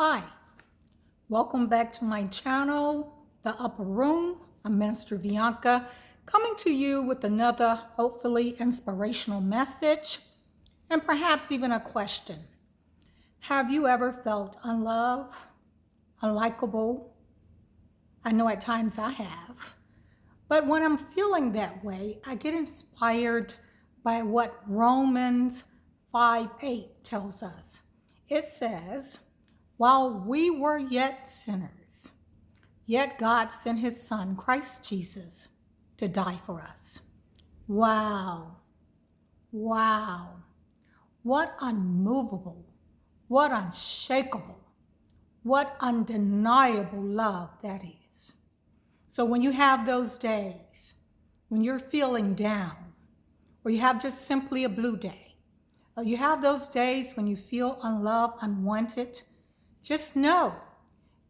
Hi, welcome back to my channel, The Upper Room. I'm Minister Veonka, coming to you with another hopefully inspirational message and perhaps even a question. Have you ever felt unloved, unlikable? I know at times I have. But when I'm feeling that way, I get inspired by what Romans 5:8 tells us. It says, while we were yet sinners, yet God sent his son, Christ Jesus, to die for us. Wow. Wow. What unmovable, what unshakable, what undeniable love that is. So when you have those days, when you're feeling down, or you have just simply a blue day, or you have those days when you feel unloved, unwanted, just know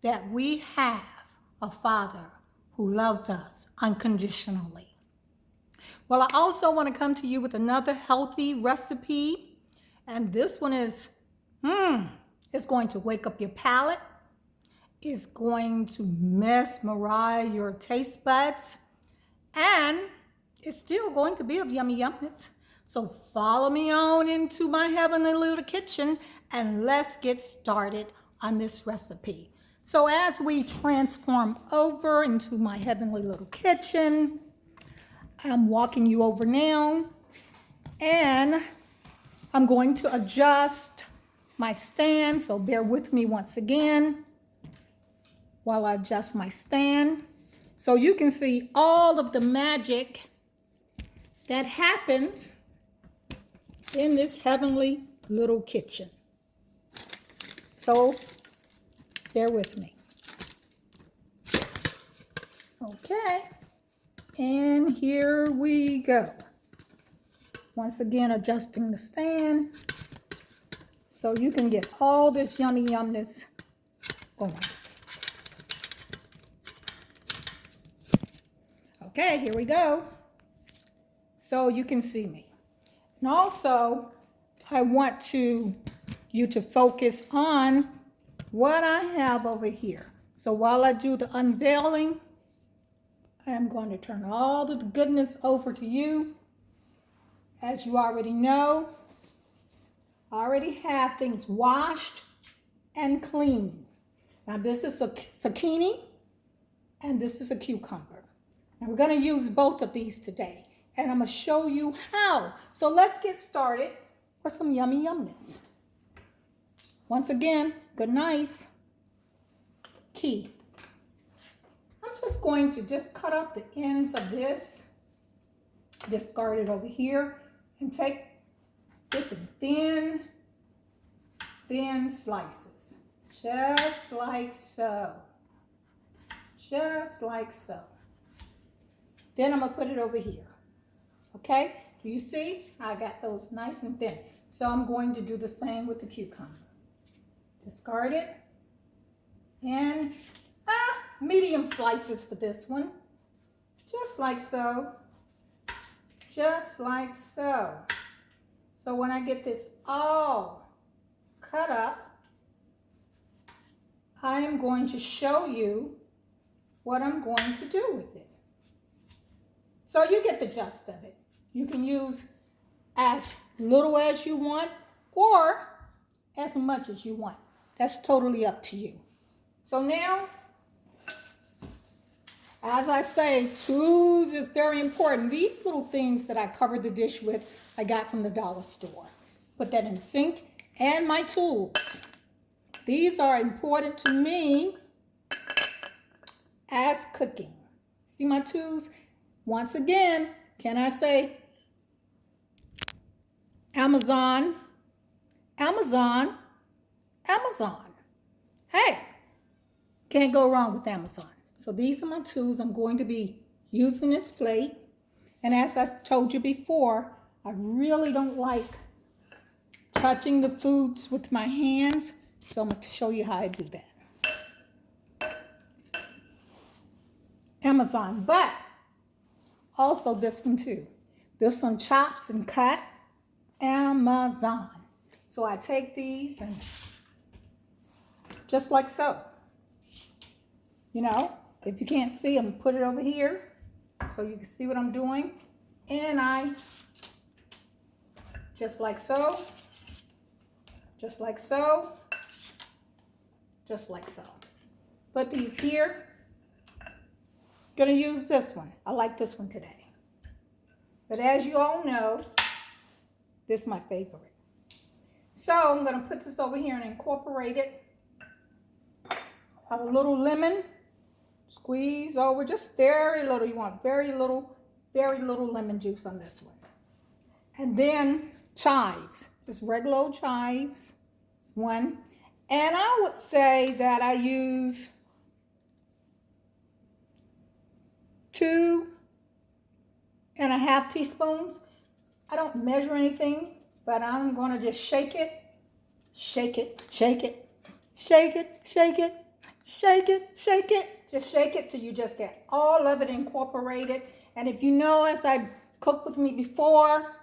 that we have a Father who loves us unconditionally. Well, I also want to come to you with another healthy recipe. And this one is, it's going to wake up your palate. It's going to mesmerize your taste buds. And it's still going to be of yummy yumness. So follow me on into my heavenly little kitchen and let's get started on this recipe. So as we transform over into my heavenly little kitchen, I'm walking you over now, and I'm going to adjust my stand, so bear with me once again while I adjust my stand so you can see all of the magic that happens in this heavenly little kitchen. So bear with me. Okay, and here we go. Once again, adjusting the stand so you can get all this yummy yumness going. Okay, here we go. So you can see me. And also, I want you to focus on what I have over here. So while I do the unveiling, I'm going to turn all the goodness over to you. As you already know, I already have things washed and cleaned. Now this is a zucchini and this is a cucumber. Now we're going to use both of these today and I'm going to show you how. So let's get started for some yummy yumness. Once again, good knife. Key. I'm just going to cut off the ends of this, discard it over here, and take this in thin slices, just like so, just like so. Then I'm gonna put it over here, okay? Do you see? I got those nice and thin. So I'm going to do the same with the cucumber. Discard it, and medium slices for this one, just like so, just like so. So when I get this all cut up, I am going to show you what I'm going to do with it. So you get the gist of it. You can use as little as you want or as much as you want. That's totally up to you. So now, as I say, tools is very important. These little things that I covered the dish with, I got from the dollar store. Put that in the sink. And my tools. These are important to me as cooking. See my tools? Once again, can I say Amazon, Amazon, Amazon. Hey, can't go wrong with Amazon. So these are my tools. I'm going to be using this plate. And as I told you before, I really don't like touching the foods with my hands. So I'm going to show you how I do that. Amazon, but also this one too. This one chops and cut. Amazon. So I take these and just like so. You know, if you can't see, I'm gonna put it over here so you can see what I'm doing. And I, just like so, just like so, just like so. Put these here. Gonna use this one. I like this one today. But as you all know, this is my favorite. So I'm gonna put this over here and incorporate it. Have a little lemon. Squeeze over, just very little. You want very little lemon juice on this one. And then chives, just regular old chives. It's one. And I would say that I use 2.5 teaspoons. I don't measure anything, but I'm gonna just shake it, shake it, shake it, shake it, shake it, shake it, shake it. Just shake it till you just get all of it incorporated. And if you know, as I cooked with me before,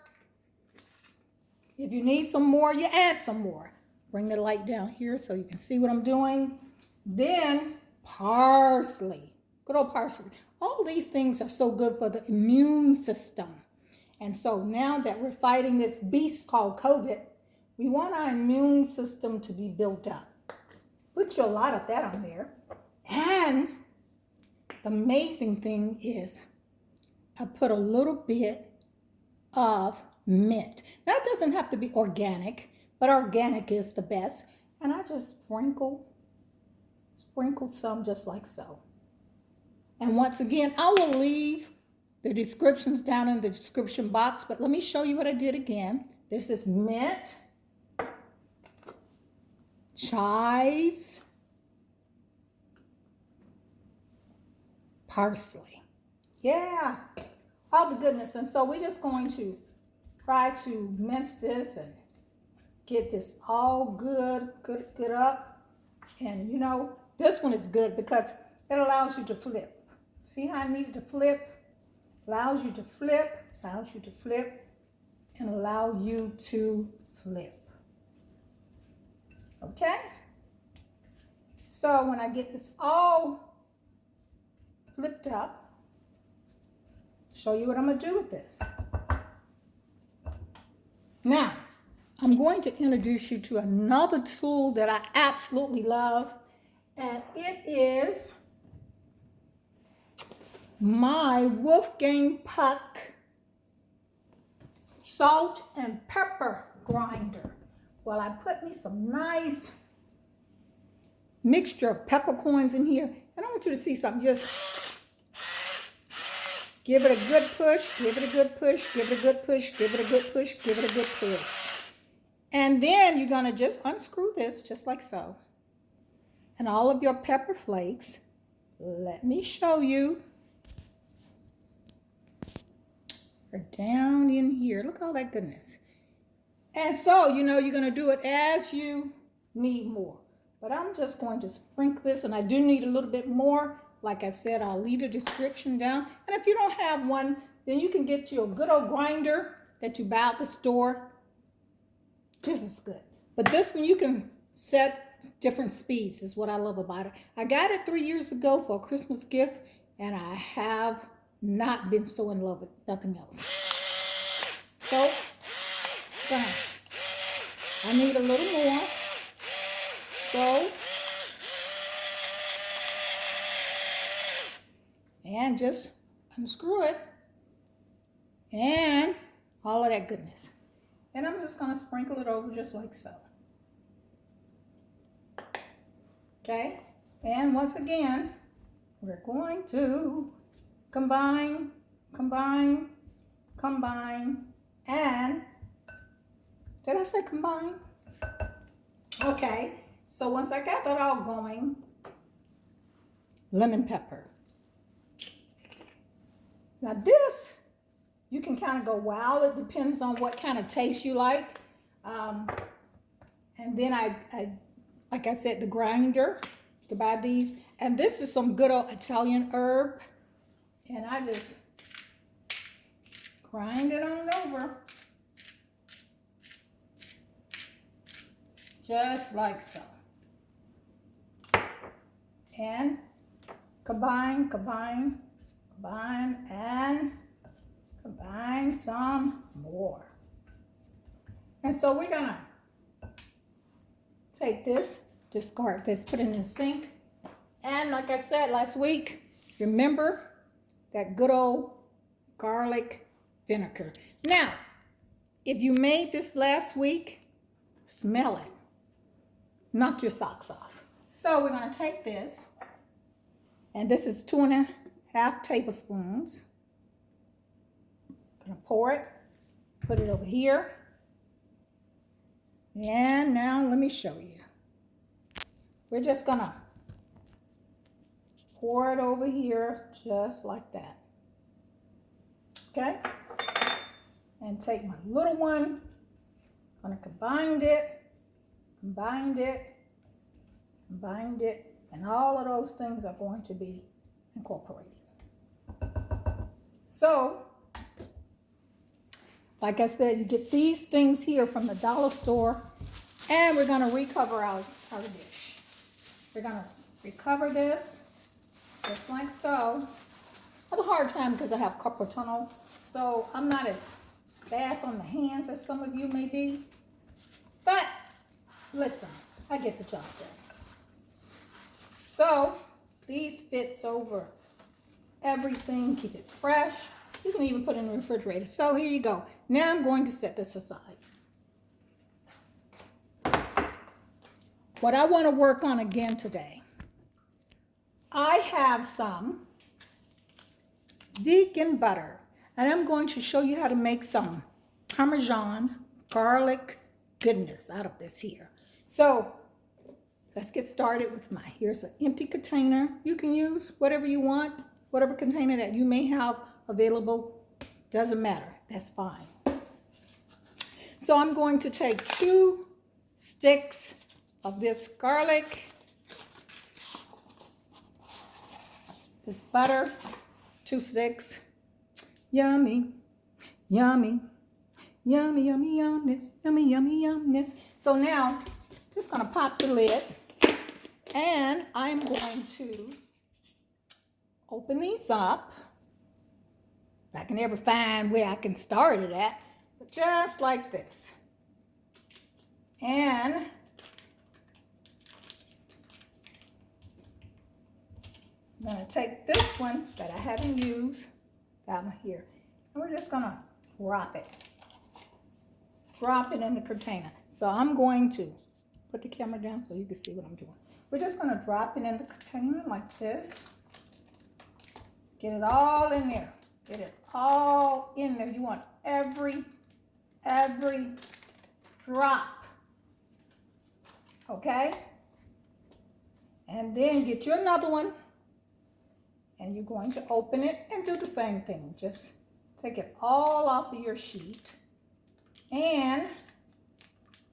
if you need some more, you add some more. Bring the light down here so you can see what I'm doing. Then parsley, good old parsley. All these things are so good for the immune system. And so now that we're fighting this beast called COVID, we want our immune system to be built up. Put you a lot of that on there. And the amazing thing is I put a little bit of mint. Now it doesn't have to be organic, but organic is the best. And I just sprinkle some just like so. And once again, I will leave the descriptions down in the description box, but let me show you what I did again. This is mint, chives, parsley. Yeah, all the goodness. And so we're just going to try to mince this and get this all good up. And you know, this one is good because it allows you to flip. See how I needed to flip? Allows you to flip, allows you to flip, and allow you to flip. Okay? So when I get this all flipped up, show you what I'm going to do with this. Now, I'm going to introduce you to another tool that I absolutely love, and it is my Wolfgang Puck salt and pepper grinder. Well, I put me some nice mixture of peppercorns in here, and I want you to see something. Just give it a good push, give it a good push, give it a good push, give it a good push, give it a good push. And then you're gonna just unscrew this just like so. And all of your pepper flakes, let me show you, are down in here. Look at all that goodness. And so, you know, you're gonna do it as you need more. But I'm just going to sprinkle this, and I do need a little bit more. Like I said, I'll leave the description down. And if you don't have one, then you can get your good old grinder that you buy at the store. This is good. But this one you can set different speeds is what I love about it. I got it 3 years ago for a Christmas gift, and I have not been so in love with nothing else. So, done. I need a little more. So, and just unscrew it, and all of that goodness. And I'm just going to sprinkle it over just like so. Okay, and once again, we're going to combine, and did I say combine? Okay, so once I got that all going, lemon pepper. Now this, you can kind of go wild. It depends on what kind of taste you like. And then I, like I said, the grinder to buy these. And this is some good old Italian herb. And I just grind it on over. Just like so. and combine, and combine some more. And so we're gonna take this, discard this, put it in the sink. And like I said last week, remember that good old garlic vinegar. Now, if you made this last week, smell it. Knock your socks off. So we're gonna take this, and this is 2.5 tablespoons. Gonna pour it, put it over here. And now let me show you. We're just gonna pour it over here just like that. Okay? And take my little one, gonna combine it, and all of those things are going to be incorporated. So, like I said, you get these things here from the dollar store, and we're gonna recover our dish. We're gonna recover this, just like so. I have a hard time because I have carpal tunnel, so I'm not as fast on the hands as some of you may be. But listen, I get the job done. So these fits over everything, keep it fresh. You can even put it in the refrigerator. So here you go. Now I'm going to set this aside. What I want to work on again today, I have some vegan butter, and I'm going to show you how to make some Parmesan garlic goodness out of this here. So let's get started with here's an empty container. You can use whatever you want, whatever container that you may have available, doesn't matter, that's fine. So I'm going to take 2 sticks of this garlic, this butter, 2 sticks. Yummy, yummy, yummy, yummy, yumness, yummy, yummy, yumness. So now, just gonna pop the lid, and I'm going to open these up. If I can ever find where I can start it at, but just like this. And I'm gonna take this one that I haven't used, that one here, and we're just gonna drop it in the container. So I'm going to put the camera down so you can see what I'm doing. We're just gonna drop it in the container like this. Get it all in there. Get it all in there. You want every drop. Okay? And then get you another one. And you're going to open it and do the same thing. Just take it all off of your sheet and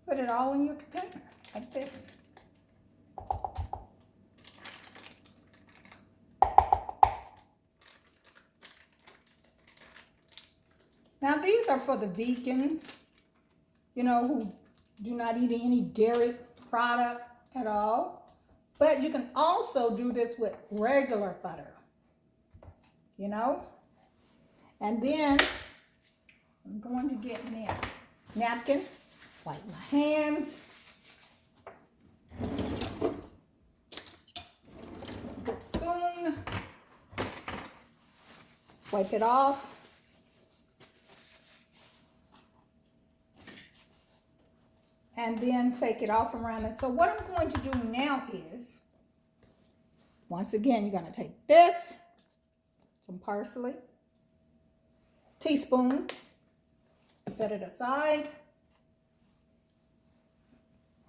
put it all in your container like this. Now these are for the vegans, who do not eat any dairy product at all. But you can also do this with regular butter, And then I'm going to get me a napkin, wipe my hands. Good spoon. Wipe it off. And then take it off around it. So what I'm going to do now is, once again, you're going to take this, some parsley, teaspoon, set it aside.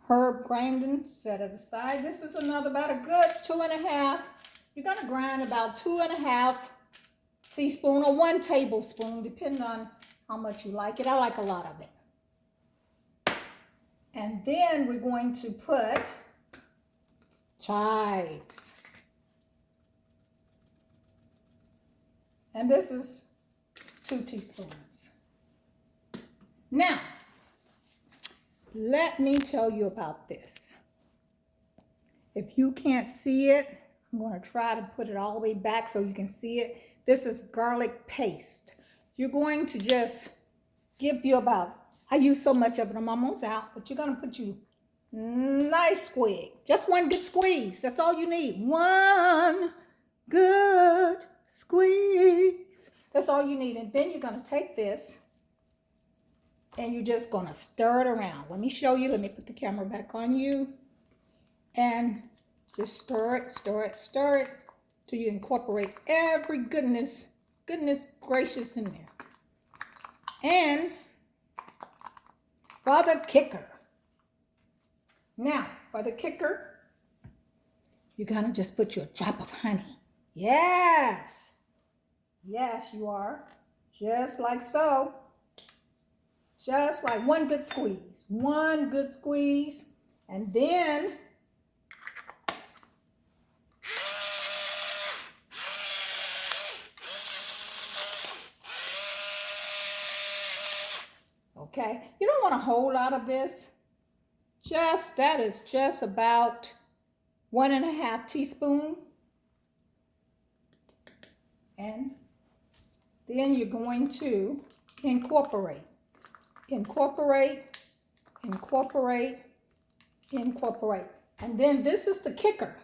Herb grinding, set it aside. This is about a good 2.5. You're going to grind about 2.5 teaspoons or 1 tablespoon, depending on how much you like it. I like a lot of it. And then we're going to put chives. And this is 2 teaspoons. Now, let me tell you about this. If you can't see it, I'm going to try to put it all the way back so you can see it. This is garlic paste. You're going to just give you about, I use so much of it, I'm almost out, but you're going to put you nice squeeze. Just one good squeeze. That's all you need. One good squeeze. That's all you need. And then you're going to take this and you're just going to stir it around. Let me show you. Let me put the camera back on you. And just stir it, stir it, stir it till you incorporate every goodness gracious in there. And for the kicker. Now, for the kicker, you're going to just put your drop of honey. Yes. Yes, you are. Just like so. Just like one good squeeze. One good squeeze. And then okay, you don't want a whole lot of this. That is just about 1.5 teaspoons. And then you're going to incorporate. And then this is the kicker.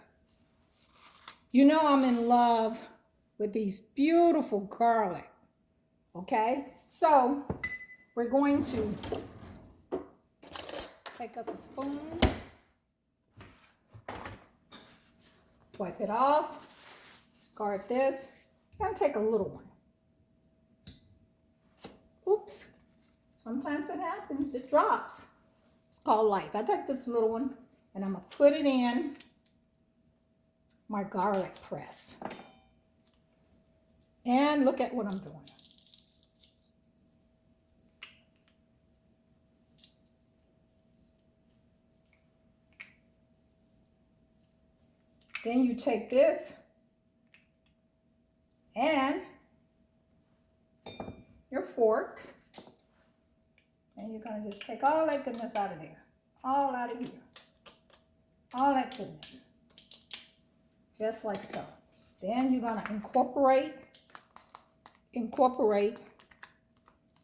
You know I'm in love with these beautiful garlic. Okay, so we're going to take us a spoon, wipe it off, discard this. I'm going to take a little one. Oops, sometimes it happens, it drops. It's called life. I take this little one and I'm going to put it in my garlic press. And look at what I'm doing. Then you take this and your fork, and you're going to just take all that goodness out of there. All out of here. All that goodness. Just like so. Then you're going to incorporate.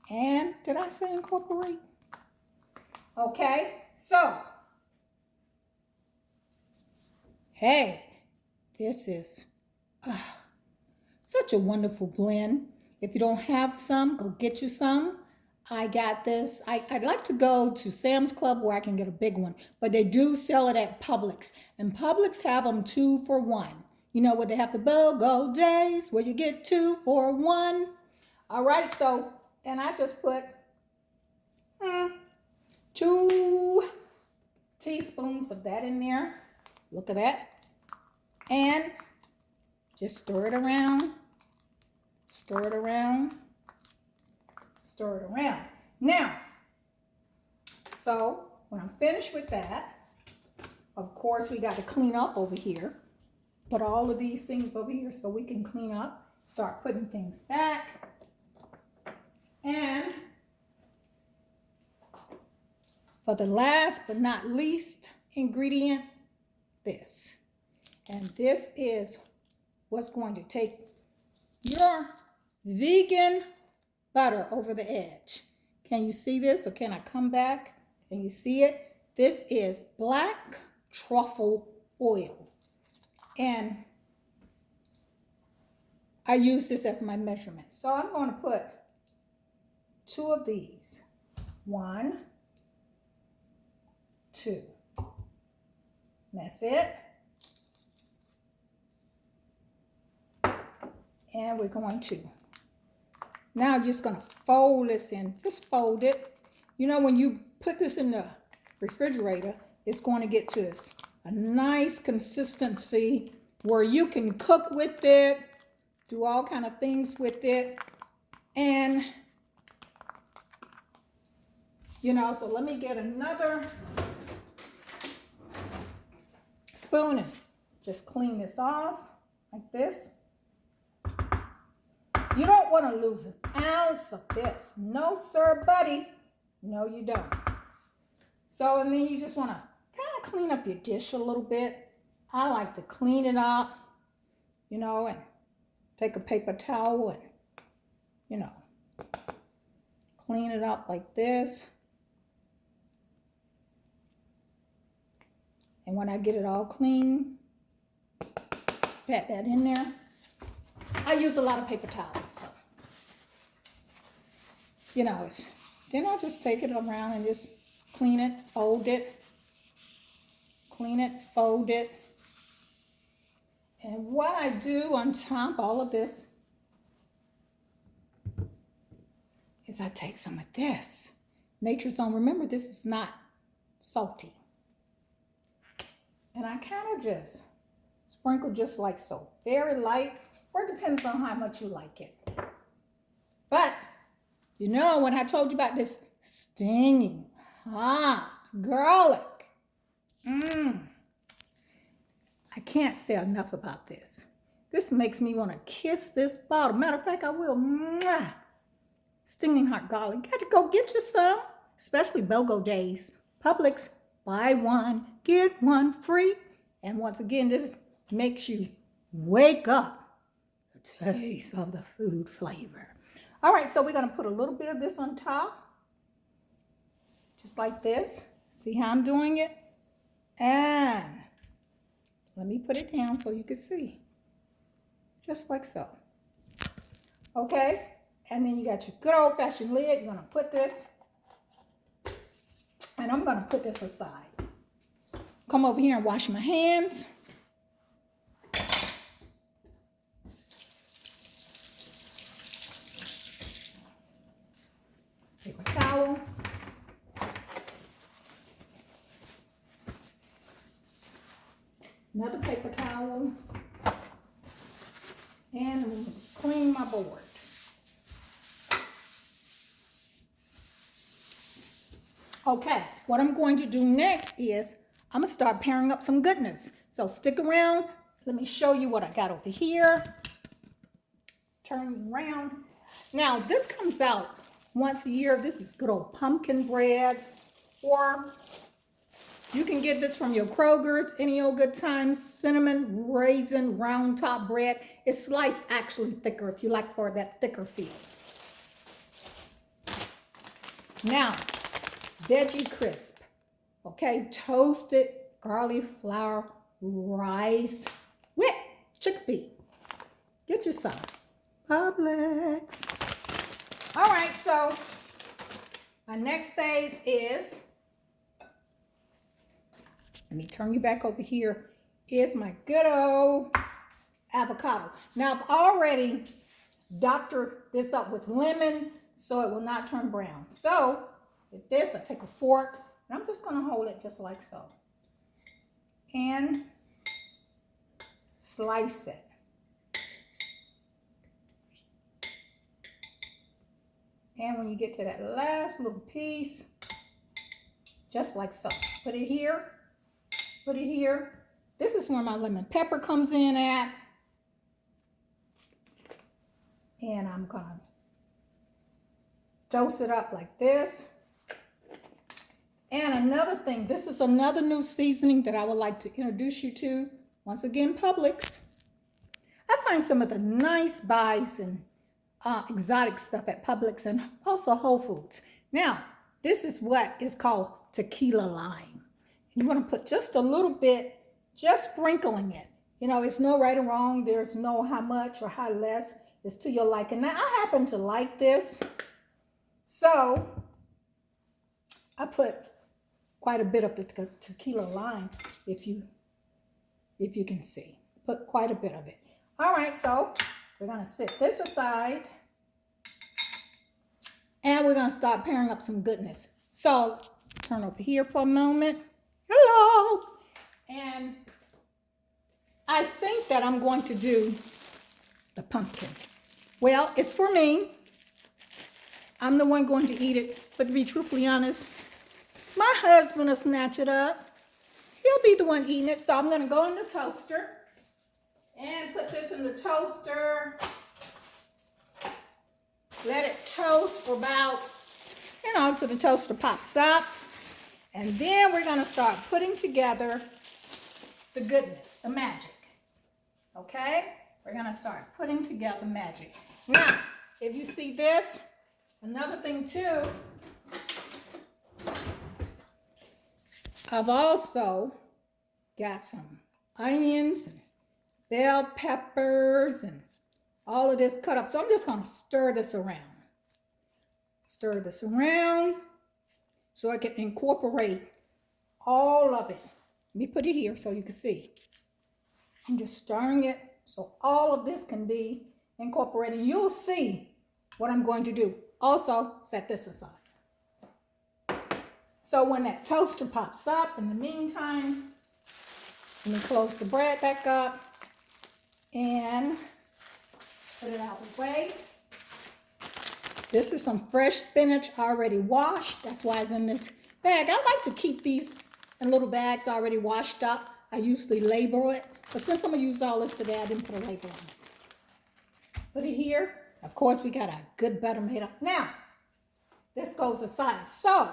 And did I say incorporate? Okay, so hey, this is such a wonderful blend. If you don't have some, go get you some. I got this. I'd like to go to Sam's Club where I can get a big one, but they do sell it at Publix. And Publix have them 2 for 1. You know where they have the BOGO days where you get 2 for 1. All right, so, and I just put 2 teaspoons of that in there. Look at that. And just stir it around, stir it around, stir it around. Now, so when I'm finished with that, of course, we got to clean up over here. Put all of these things over here so we can clean up, start putting things back. And for the last but not least ingredient, this. And this is what's going to take your vegan butter over the edge. Can you see this, or can I come back? Can you see it? This is black truffle oil. And I use this as my measurement. So I'm going to put 2 of these. 1, 2. That's it. And we're going to, now just going to fold this in. Just fold it. You know, when you put this in the refrigerator, it's going to get to a nice consistency where you can cook with it, do all kind of things with it. And, you know, so let me get another spoon and just clean this off like this. You don't want to lose an ounce of this. No, sir, buddy. No, you don't. So, and then you just want to kind of clean up your dish a little bit. I like to clean it up you know, and take a paper towel and, you know, clean it up like this. And when I get it all clean, pat that in there. I use a lot of paper towels, so, you know, then I just take it around and just clean it, fold it, clean it, fold it. And what I do on top of all of this is I take some of this. Nature's Own. Remember, this is not salty. And I kind of just sprinkle just like so. Very light, or it depends on how much you like it. But, you know, when I told you about this stinging hot garlic, I can't say enough about this. This makes me want to kiss this bottle. Matter of fact, I will. Mwah. Stinging hot garlic. Got to go get you some, especially BOGO days. Publix, buy one, get one free. And once again, this makes you wake up the taste of the food flavor. All right, so we're going to put a little bit of this on top, just like this. See how I'm doing it? And let me put it down so you can see. Just like so. Okay? And then you got your good old-fashioned lid. You're going to put this. And I'm going to put this aside. Come over here and wash my hands. Paper towel. Another paper towel. And I'm going to clean my board. Okay, what I'm going to do next is I'm going to start pairing up some goodness. So stick around. Let me show you what I got over here. Turn around. Now, this comes out once a year. This is good old pumpkin bread. Or you can get this from your Kroger's, any old good time. Cinnamon, raisin, round top bread. It's sliced actually thicker if you like for that thicker feel. Now, veggie crisp, okay, toasted garlic flour rice with chickpea. Get you some. Publix. All right, so my next phase is, let me turn you back over here, is my good old avocado. Now, I've already doctored this up with lemon so it will not turn brown. So, with this, I take a fork, and I'm just going to hold it just like so. And slice it. And when you get to that last little piece, just like so. Put it here. Put it here. This is where my lemon pepper comes in at. And I'm going to dose it up like this. And another thing, this is another new seasoning that I would like to introduce you to. Once again, Publix. I find some of the nice buys and exotic stuff at Publix and also Whole Foods. Now, this is what is called Tequila Lime. You want to put just a little bit, just sprinkling it. You know, it's no right or wrong. There's no how much or how less. It's to your liking. Now, I happen to like this. So, I put quite a bit of the tequila lime, if you can see. Put quite a bit of it. All right, so we're going to set this aside. And we're going to start pairing up some goodness. So, turn over here for a moment. Hello. And I think that I'm going to do the pumpkin. Well, it's for me. I'm the one going to eat it. But to be truthfully honest, my husband will snatch it up. He'll be the one eating it. So I'm going to go in the toaster and put this in the toaster. Let it toast for about, till the toaster pops up. And then we're going to start putting together the goodness, the magic. Okay? we're gonna start putting together magic. Now, if you see this, another thing too, I've also got some onions and bell peppers and all of this cut up. So I'm just gonna stir this around. Stir this around so I can incorporate all of it. Let me put it here so you can see. I'm just stirring it so all of this can be incorporated. You'll see what I'm going to do. Also, set this aside. So when that toaster pops up, in the meantime, let me close the bread back up and put it out of the way. This is some fresh spinach already washed. That's why it's in this bag. I like to keep these in little bags already washed up. I usually label it, but since I'm gonna use all this today, I didn't put a label on it. Put it here. Of course, we got a good butter made up. Now, this goes aside. So,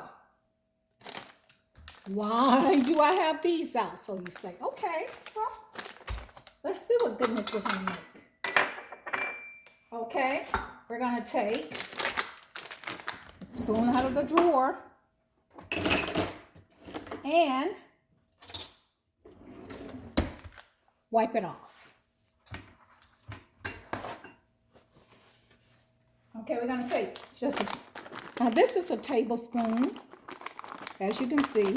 why do I have these out? So you say, okay, well, let's see what goodness we're gonna make. Okay, we're gonna take a spoon out of the drawer and wipe it off. Okay, we're gonna take just now this is a tablespoon, as you can see.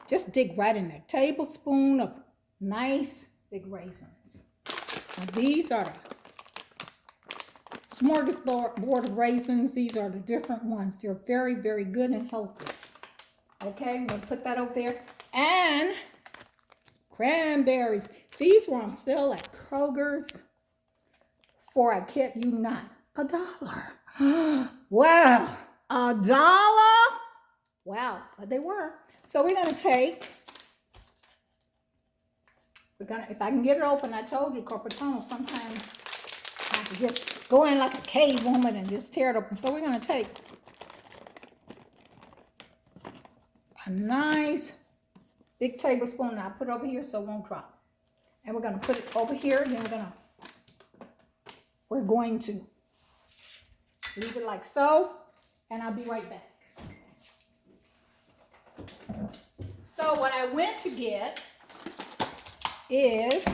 Just dig right in there. Tablespoon of nice big raisins. Now these are the smorgasbord of raisins. These are the different ones. They're very, very good and healthy. Okay, I'm gonna put that over there. And cranberries. These were on sale at Kroger's for, I kid you not, $1. Wow, $1? Wow, but they were. So we're gonna take, if I can get it open, I told you, Corporatono, sometimes I have to just go in like a cave woman and just tear it open. So we're gonna take a nice big tablespoon, and I'll put it over here so it won't drop. And we're gonna put it over here, and then we're going to leave it like so, and I'll be right back. So what I went to get is,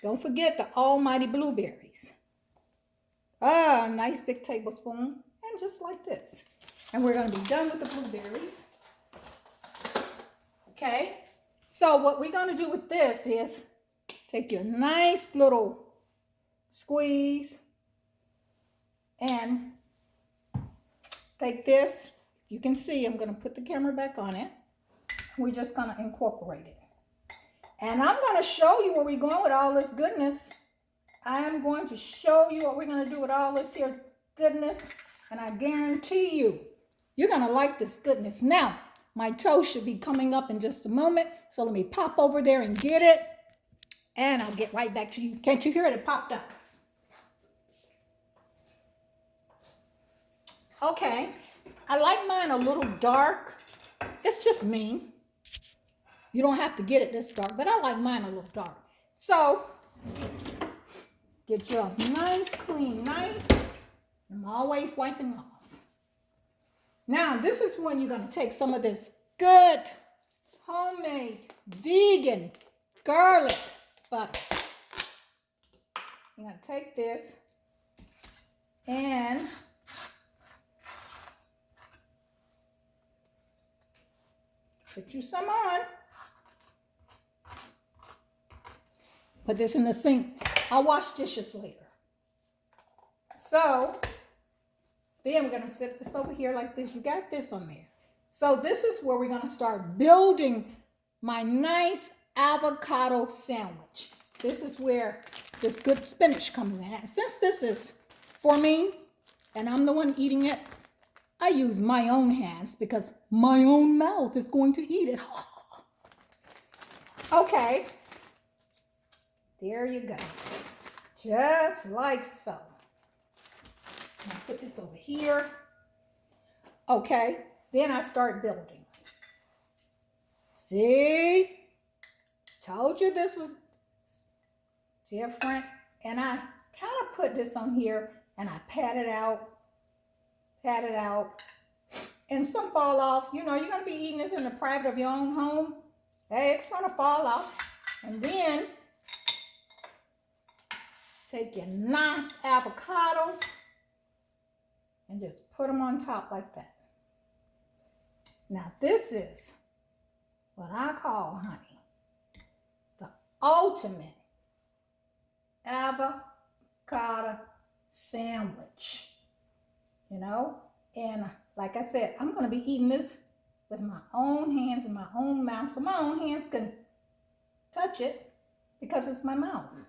don't forget the almighty blueberries. A nice big tablespoon, and just like this. And we're gonna be done with the blueberries. Okay, so what we're gonna do with this is take your nice little squeeze and take this. You can see I'm gonna put the camera back on it. We're just gonna incorporate it. And I'm gonna show you where we're going with all this goodness. I'm going to show you what we're gonna do with all this here goodness. And I guarantee you, you're gonna like this goodness. Now, my toast should be coming up in just a moment. So let me pop over there and get it. And I'll get right back to you. Can't you hear it? It popped up. Okay, I like mine a little dark. It's just me. You don't have to get it this dark, but I like mine a little dark. So, get your nice clean knife. I'm always wiping off. Now, this is when you're going to take some of this good, homemade, vegan garlic butter. You're going to take this and put you some on. Put this in the sink. I'll wash dishes later. So, then we're going to set this over here like this. You got this on there. So this is where we're going to start building my nice avocado sandwich. This is where this good spinach comes in. And since this is for me, and I'm the one eating it, I use my own hands because my own mouth is going to eat it. Okay. There you go. Just like so. I'll put this over here. Okay. Then I start building. See? Told you this was different. And I kind of put this on here and I pat it out. And some fall off. You know, you're going to be eating this in the private of your own home. Hey, it's going to fall off. And then take your nice avocados and just put them on top like that. Now this is what I call, honey, the ultimate avocado sandwich. You know, and like I said, I'm going to be eating this with my own hands and my own mouth, so my own hands can touch it because it's my mouth.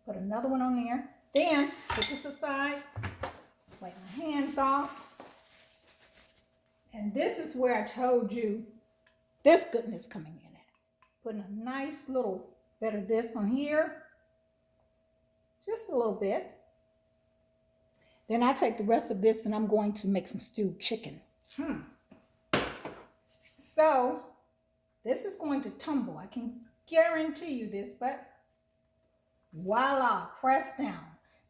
Put another one on there. Then put this aside, wipe my hands off. And this is where I told you this goodness coming in at. Putting a nice little bit of this on here. Just a little bit. Then I take the rest of this and I'm going to make some stewed chicken. So this is going to tumble. I can guarantee you this, but voila, press down.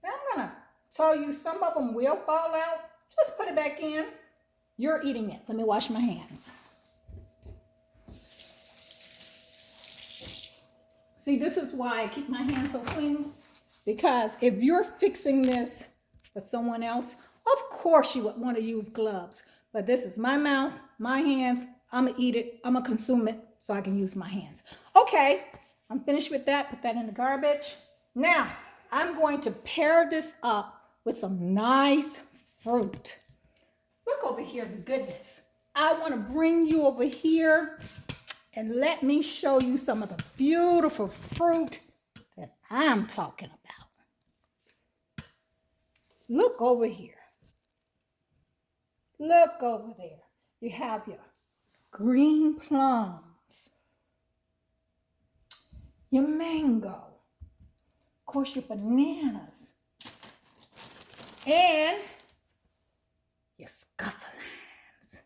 Now I'm going to tell you some of them will fall out. Just put it back in. You're eating it. Let me wash my hands. See, this is why I keep my hands so clean. Because if you're fixing this for someone else, of course you would want to use gloves. But this is my mouth, my hands. I'm going to eat it. I'm going to consume it so I can use my hands. Okay, I'm finished with that. Put that in the garbage. Now, I'm going to pair this up with some nice fruit. Look over here, the goodness. I want to bring you over here and let me show you some of the beautiful fruit that I'm talking about. Look over here. Look over there. You have your green plums, your mango, of course your bananas, and your scuffalines.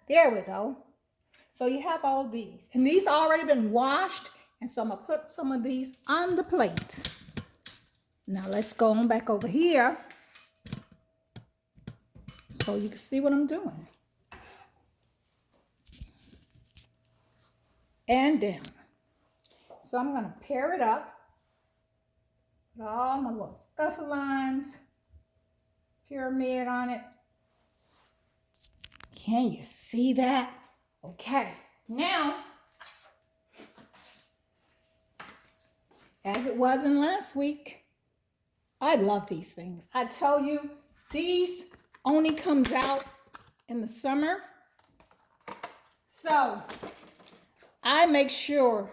There we go. So you have all these. And these already been washed. And so I'm going to put some of these on the plate. Now let's go on back over here so you can see what I'm doing. And down. So I'm going to pair it up. Put all my little scuffalines, pyramid on it. Can you see that? Okay, now, as it was in last week, I love these things. I tell you, these only comes out in the summer. So, I make sure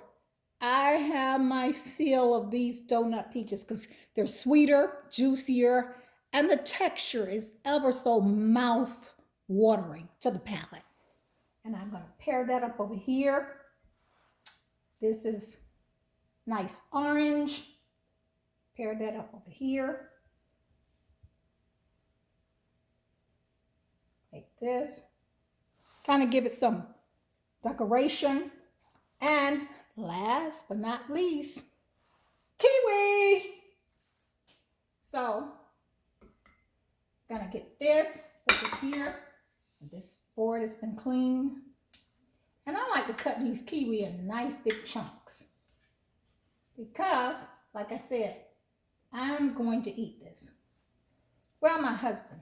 I have my fill of these donut peaches because they're sweeter, juicier, and the texture is ever so mouth-watering to the palate. And I'm going to pair that up over here. This is nice orange. Pair that up over here. Like this. Kind of give it some decoration. And last but not least, kiwi. So, gonna get this, put this here. This board has been cleaned. And I like to cut these kiwi in nice big chunks. Because, like I said, I'm going to eat this. Well, my husband